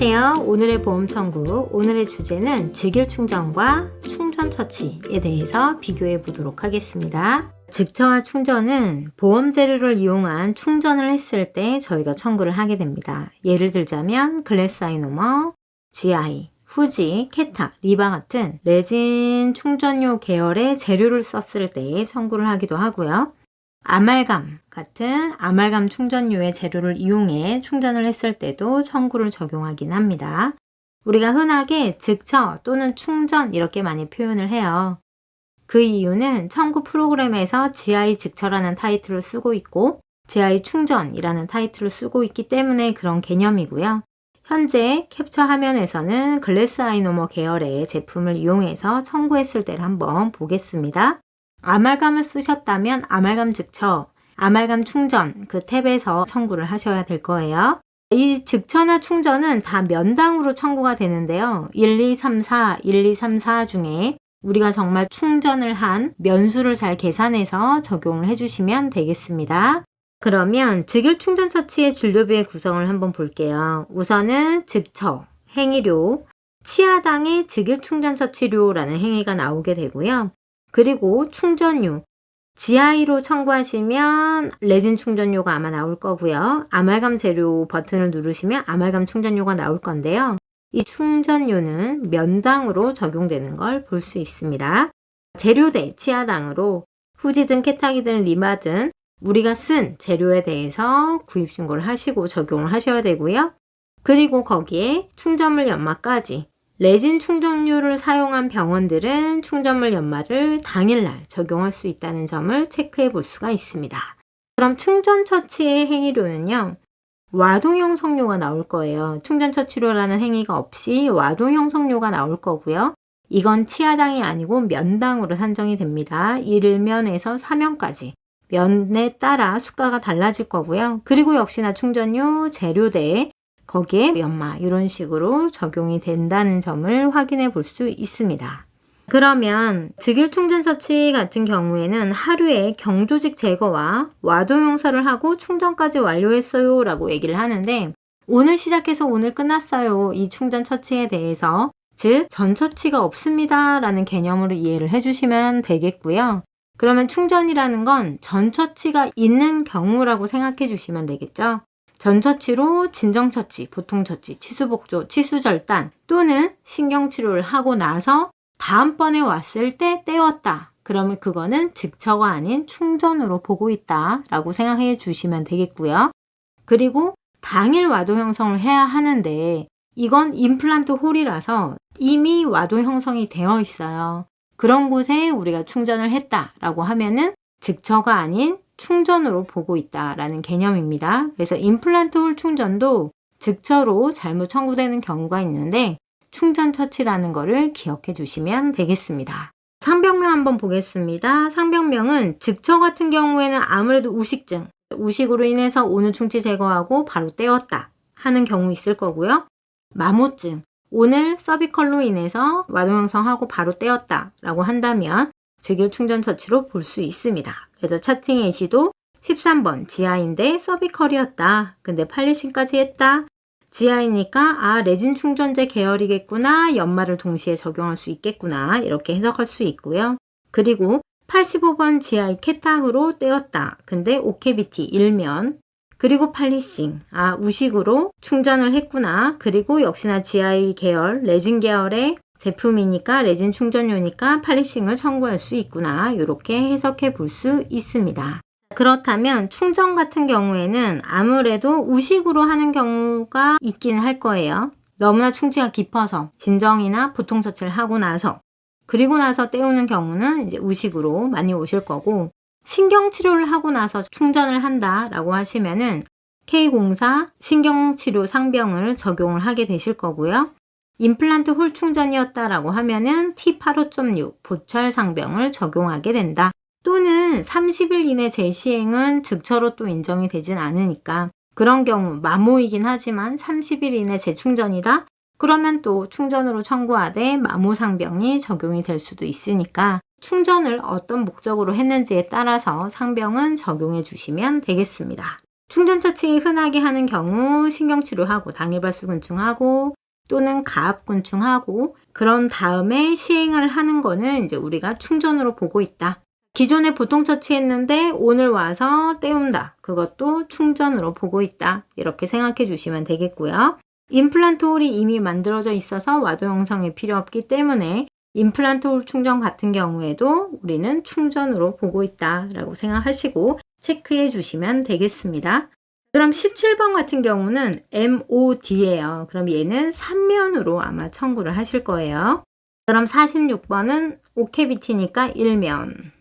안녕하세요. 오늘의 보험 청구. 오늘의 주제는 직일 충전과 충전 처치에 대해서 비교해 보도록 하겠습니다. 직처와 충전은 보험 재료를 이용한 충전을 했을 때 저희가 청구를 하게 됩니다. 예를 들자면 글래스아이노머, GI, 후지, 캐타, 리바 같은 레진 충전료 계열의 재료를 썼을 때 청구를 하기도 하고요. 아말감 같은 아말감 충전료의 재료를 이용해 충전을 했을 때도 청구를 적용하긴 합니다. 우리가 흔하게 직처 또는 충전 이렇게 많이 표현을 해요. 그 이유는 청구 프로그램에서 GI 직처라는 타이틀을 쓰고 있고 GI 충전이라는 타이틀을 쓰고 있기 때문에 그런 개념이고요. 현재 캡처 화면에서는 글래스아이노머 계열의 제품을 이용해서 청구했을 때를 한번 보겠습니다. 아말감을 쓰셨다면 아말감 직처, 아말감 충전 그 탭에서 청구를 하셔야 될 거예요. 이 직처나 충전은 다 면당으로 청구가 되는데요. 1, 2, 3, 4, 1, 2, 3, 4 중에 우리가 정말 충전을 한 면수를 잘 계산해서 적용을 해주시면 되겠습니다. 그러면 직일 충전 처치의 진료비의 구성을 한번 볼게요. 우선은 직처, 행위료, 치아당의 직일 충전 처치료라는 행위가 나오게 되고요. 그리고 충전료, GI로 청구하시면 레진 충전료가 아마 나올 거고요. 아말감 재료 버튼을 누르시면 아말감 충전료가 나올 건데요. 이 충전료는 면당으로 적용되는 걸 볼 수 있습니다. 재료대 치아당으로 후지든 캐타기든 리마든 우리가 쓴 재료에 대해서 구입 신고를 하시고 적용을 하셔야 되고요. 그리고 거기에 충전물 연마까지 레진 충전료를 사용한 병원들은 충전물 연마를 당일날 적용할 수 있다는 점을 체크해 볼 수가 있습니다. 그럼 충전 처치의 행위료는요. 와동 형성료가 나올 거예요. 충전 처치료라는 행위가 없이 와동 형성료가 나올 거고요. 이건 치아당이 아니고 면당으로 산정이 됩니다. 1면에서 4면까지 면에 따라 수가가 달라질 거고요. 그리고 역시나 충전료, 재료대, 거기에 연마 이런 식으로 적용이 된다는 점을 확인해 볼 수 있습니다. 그러면 직일 충전 처치 같은 경우에는 하루에 경조직 제거와 와동 형사를 하고 충전까지 완료했어요 라고 얘기를 하는데 오늘 시작해서 오늘 끝났어요. 이 충전 처치에 대해서 즉 전 처치가 없습니다 라는 개념으로 이해를 해주시면 되겠고요. 그러면 충전이라는 건 전 처치가 있는 경우라고 생각해 주시면 되겠죠. 전 처치로 진정 처치, 보통 처치, 치수 복조, 치수 절단 또는 신경 치료를 하고 나서 다음번에 왔을 때 떼었다. 그러면 그거는 직처가 아닌 충전으로 보고 있다 라고 생각해 주시면 되겠고요. 그리고 당일 와동 형성을 해야 하는데 이건 임플란트 홀이라서 이미 와동 형성이 되어 있어요. 그런 곳에 우리가 충전을 했다라고 하면은 직처가 아닌 충전으로 보고 있다라는 개념입니다. 그래서 임플란트 홀 충전도 직처로 잘못 청구되는 경우가 있는데 충전 처치라는 거를 기억해 주시면 되겠습니다. 상병명 한번 보겠습니다. 상병명은 직처 같은 경우에는 아무래도 우식증, 우식으로 인해서 오는 충치 제거하고 바로 떼었다 하는 경우 있을 거고요. 마모증, 오늘 서비컬로 인해서 와동 형성하고 바로 떼었다 라고 한다면 직일 충전 처치로 볼 수 있습니다. 그래서 차팅 예시도 13번 GI인데 서비컬이었다. 근데 팔리싱까지 했다. GI니까 레진 충전제 계열이겠구나. 연마를 동시에 적용할 수 있겠구나. 이렇게 해석할 수 있고요. 그리고 85번 GI 캐탁으로 떼었다. 근데 오케비티 일면 그리고 팔리싱, 우식으로 충전을 했구나. 그리고 역시나 GI 계열, 레진 계열의 제품이니까 레진 충전료니까 팔리싱을 청구할 수 있구나. 이렇게 해석해 볼 수 있습니다. 그렇다면 충전 같은 경우에는 아무래도 우식으로 하는 경우가 있긴 할 거예요. 너무나 충치가 깊어서 진정이나 보통 처치를 하고 나서 그리고 나서 떼우는 경우는 이제 우식으로 많이 오실 거고 신경치료를 하고 나서 충전을 한다라고 하시면은 K04 신경치료 상병을 적용을 하게 되실 거고요. 임플란트 홀 충전이었다라고 하면은 T85.6 보철 상병을 적용하게 된다. 또는 30일 이내 재시행은 직처로 또 인정이 되진 않으니까 그런 경우 마모이긴 하지만 30일 이내 재충전이다. 그러면 또 충전으로 청구하되 마모 상병이 적용이 될 수도 있으니까 충전을 어떤 목적으로 했는지에 따라서 상병은 적용해 주시면 되겠습니다. 충전처치 흔하게 하는 경우 신경치료하고 당일발수근증하고 또는 가압곤충하고 그런 다음에 시행을 하는 거는 이제 우리가 충전으로 보고 있다. 기존에 보통 처치했는데 오늘 와서 때운다. 그것도 충전으로 보고 있다. 이렇게 생각해 주시면 되겠고요. 임플란트 홀이 이미 만들어져 있어서 와도 형성이 필요 없기 때문에 임플란트 홀 충전 같은 경우에도 우리는 충전으로 보고 있다라고 생각하시고 체크해 주시면 되겠습니다. 그럼 17번 같은 경우는 MOD예요. 그럼 얘는 3면으로 아마 청구를 하실 거예요. 그럼 46번은 오케비티니까 1면.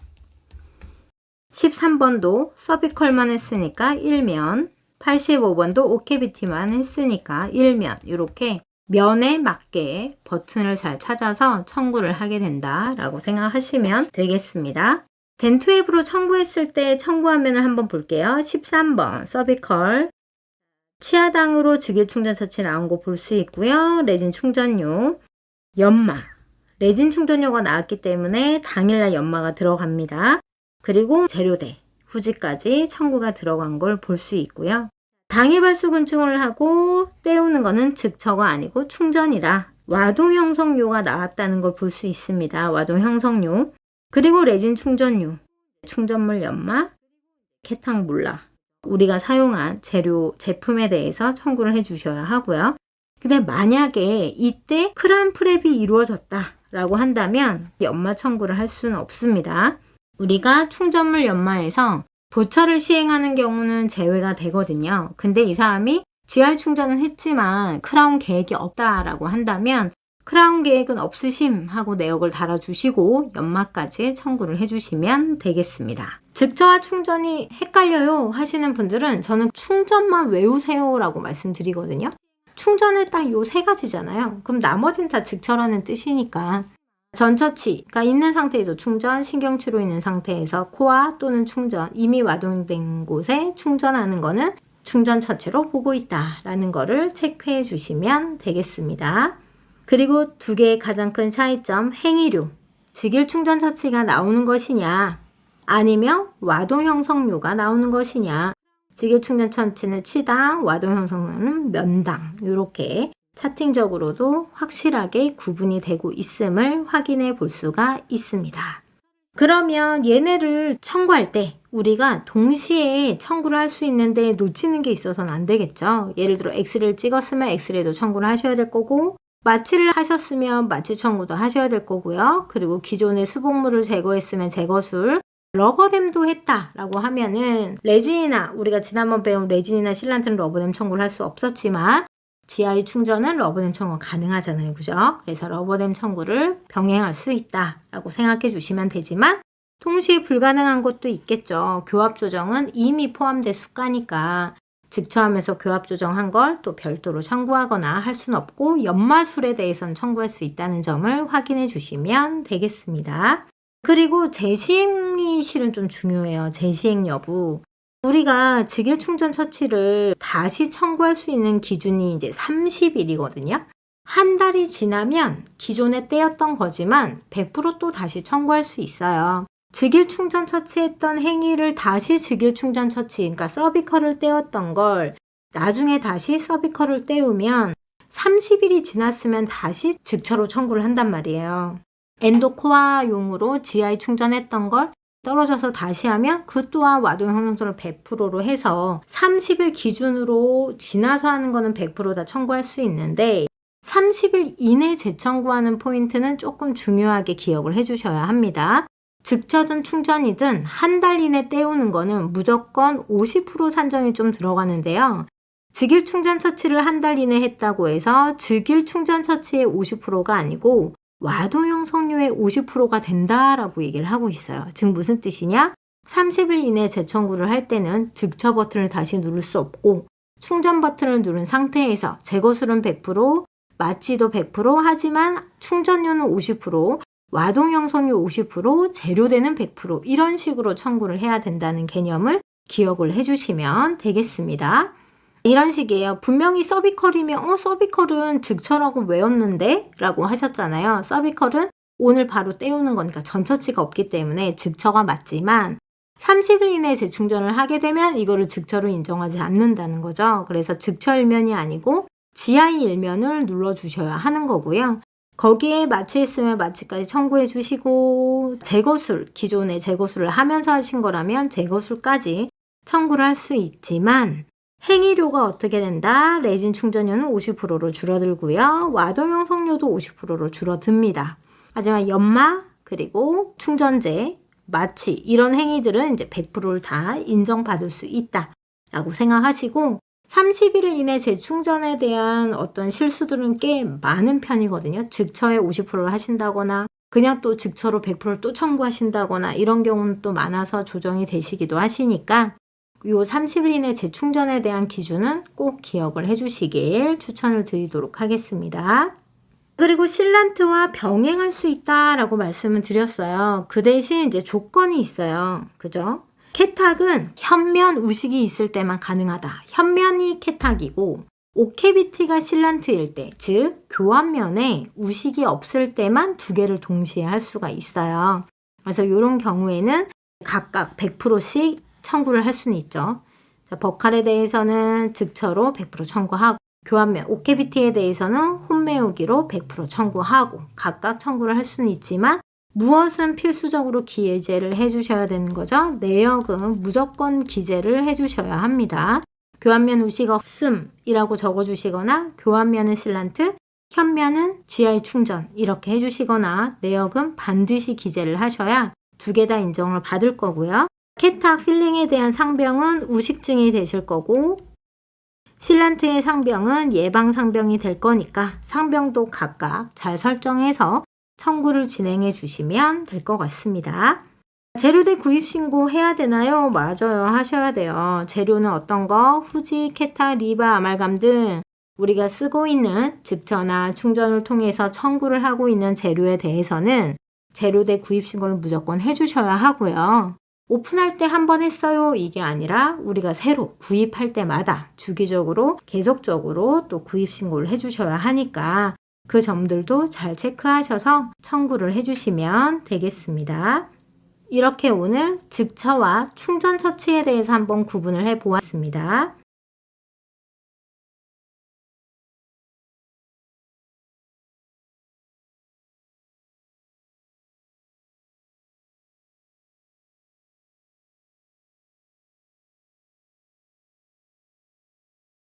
13번도 서비컬만 했으니까 1면. 85번도 오케비티만 했으니까 1면. 이렇게 면에 맞게 버튼을 잘 찾아서 청구를 하게 된다라고 생각하시면 되겠습니다. 덴트웹으로 청구했을 때 청구한 면을 한번 볼게요. 13번 서비컬 치아당으로 직일 충전 처치 나온 거 볼 수 있고요. 레진 충전료, 연마, 레진 충전료가 나왔기 때문에 당일날 연마가 들어갑니다. 그리고 재료대, 후지까지 청구가 들어간 걸 볼 수 있고요. 당일 발수근증을 하고 때우는 거는 즉처가 아니고 충전이다. 와동 형성료가 나왔다는 걸 볼 수 있습니다. 와동 형성료. 그리고 레진 충전료, 충전물 연마, 케탕몰라. 우리가 사용한 재료, 제품에 대해서 청구를 해 주셔야 하고요. 근데 만약에 이때 크라운 프랩이 이루어졌다라고 한다면 연마 청구를 할 수는 없습니다. 우리가 충전물 연마에서 보철을 시행하는 경우는 제외가 되거든요. 근데 이 사람이 GR 충전은 했지만 크라운 계획이 없다라고 한다면 크라운 계획은 없으심 하고 내역을 달아주시고 연마까지 청구를 해주시면 되겠습니다. 즉처와 충전이 헷갈려요 하시는 분들은 저는 충전만 외우세요 라고 말씀드리거든요. 충전은 딱 요 세 가지잖아요. 그럼 나머지는 다 즉처라는 뜻이니까 전처치가 있는 상태에서 충전, 신경치료 있는 상태에서 코아 또는 충전, 이미 와동된 곳에 충전하는 거는 충전처치로 보고 있다라는 거를 체크해 주시면 되겠습니다. 그리고 두 개의 가장 큰 차이점, 행위료, 직일 충전 처치가 나오는 것이냐 아니면 와동 형성료가 나오는 것이냐. 직일 충전 처치는 치당, 와동 형성료는 면당. 이렇게 차팅적으로도 확실하게 구분이 되고 있음을 확인해 볼 수가 있습니다. 그러면 얘네를 청구할 때 우리가 동시에 청구를 할 수 있는데 놓치는 게 있어서는 안 되겠죠. 예를 들어 엑스레이를 찍었으면 엑스레이도 청구를 하셔야 될 거고 마취를 하셨으면 마취 청구도 하셔야 될 거고요. 그리고 기존의 수복물을 제거했으면 제거술, 러버댐도 했다라고 하면은 레진이나 우리가 지난번 배운 레진이나 실란트는 러버댐 청구를 할 수 없었지만 GI 충전은 러버댐 청구 가능하잖아요. 그죠? 그래서 러버댐 청구를 병행할 수 있다라고 생각해 주시면 되지만 동시에 불가능한 것도 있겠죠. 교합 조정은 이미 포함된 수가니까 즉처하면서 교합 조정한 걸 또 별도로 청구하거나 할 수는 없고 연마술에 대해서는 청구할 수 있다는 점을 확인해 주시면 되겠습니다. 그리고 재시행이 실은 좀 중요해요. 재시행 여부. 우리가 직일 충전 처치를 다시 청구할 수 있는 기준이 이제 30일이거든요. 한 달이 지나면 기존에 떼었던 거지만 100% 또 다시 청구할 수 있어요. 직일 충전 처치했던 행위를 다시 직일 충전 처치, 그러니까 서비컬을 떼었던 걸 나중에 다시 서비컬을 떼우면 30일이 지났으면 다시 즉처로 청구를 한단 말이에요. 엔도코아용으로 GI 충전했던 걸 떨어져서 다시 하면 그 또한 와동 형성소를 100%로 해서 30일 기준으로 지나서 하는 거는 100% 다 청구할 수 있는데 30일 이내 재청구하는 포인트는 조금 중요하게 기억을 해주셔야 합니다. 즉처든 충전이든 한 달 이내 때우는 거는 무조건 50% 산정이 좀 들어가는데요. 직일 충전 처치를 한 달 이내 했다고 해서 직일 충전 처치의 50%가 아니고 와동 형성료의 50%가 된다라고 얘기를 하고 있어요. 즉 무슨 뜻이냐? 30일 이내 재청구를 할 때는 즉처 버튼을 다시 누를 수 없고 충전 버튼을 누른 상태에서 제거술은 100%, 마취도 100% 하지만 충전료는 50%, 와동 형성료 50%, 재료대는 100% 이런 식으로 청구를 해야 된다는 개념을 기억을 해주시면 되겠습니다. 이런 식이에요. 분명히 서비컬이면 서비컬은 즉처라고 외웠는데? 라고 하셨잖아요. 서비컬은 오늘 바로 때우는 거니까 전처치가 없기 때문에 즉처가 맞지만 30일 이내에 재충전을 하게 되면 이거를 즉처로 인정하지 않는다는 거죠. 그래서 즉처 일면이 아니고 지하의 일면을 눌러주셔야 하는 거고요. 거기에 마취 있으면 마취까지 청구해 주시고, 재거술, 기존에 재거술을 하면서 하신 거라면 재거술까지 청구를 할 수 있지만, 행위료가 어떻게 된다? 레진 충전료는 50%로 줄어들고요. 와동형 석료도 50%로 줄어듭니다. 하지만 연마, 그리고 충전재, 마취 이런 행위들은 이제 100%를 다 인정받을 수 있다라고 생각하시고, 31일 이내 재충전에 대한 어떤 실수들은 꽤 많은 편이거든요. 즉처에 50%를 하신다거나 그냥 또 즉처로 100%를 또 청구하신다거나 이런 경우는 또 많아서 조정이 되시기도 하시니까 요 30일 이내 재충전에 대한 기준은 꼭 기억을 해주시길 추천을 드리도록 하겠습니다. 그리고 실란트와 병행할 수 있다라고 말씀을 드렸어요. 그 대신 이제 조건이 있어요. 그죠? 케탁은 현면 우식이 있을 때만 가능하다. 현면이 케탁이고 오케비티가 실란트일 때, 즉 교환면에 우식이 없을 때만 두 개를 동시에 할 수가 있어요. 그래서 이런 경우에는 각각 100%씩 청구를 할 수는 있죠. 자, 버칼에 대해서는 즉처로 100% 청구하고, 교환면 오케비티에 대해서는 혼매우기로 100% 청구하고 각각 청구를 할 수는 있지만, 무엇은 필수적으로 기재를 해주셔야 되는 거죠? 내역은 무조건 기재를 해주셔야 합니다. 교환면 우식 없음이라고 적어주시거나, 교환면은 실란트, 현면은 GI 충전 이렇게 해주시거나, 내역은 반드시 기재를 하셔야 두 개 다 인정을 받을 거고요. 케탁 필링에 대한 상병은 우식증이 되실 거고, 실란트의 상병은 예방 상병이 될 거니까 상병도 각각 잘 설정해서 청구를 진행해 주시면 될 것 같습니다. 재료대 구입 신고 해야 되나요? 맞아요. 하셔야 돼요. 재료는 어떤 거? 후지, 케탁, 리바, 아말감 등 우리가 쓰고 있는 즉처나 충전을 통해서 청구를 하고 있는 재료에 대해서는 재료대 구입 신고를 무조건 해주셔야 하고요. 오픈할 때 한 번 했어요 이게 아니라 우리가 새로 구입할 때마다 주기적으로 계속적으로 또 구입 신고를 해주셔야 하니까 그 점들도 잘 체크하셔서 청구를 해주시면 되겠습니다. 이렇게 오늘 즉처와 충전 처치에 대해서 한번 구분을 해 보았습니다.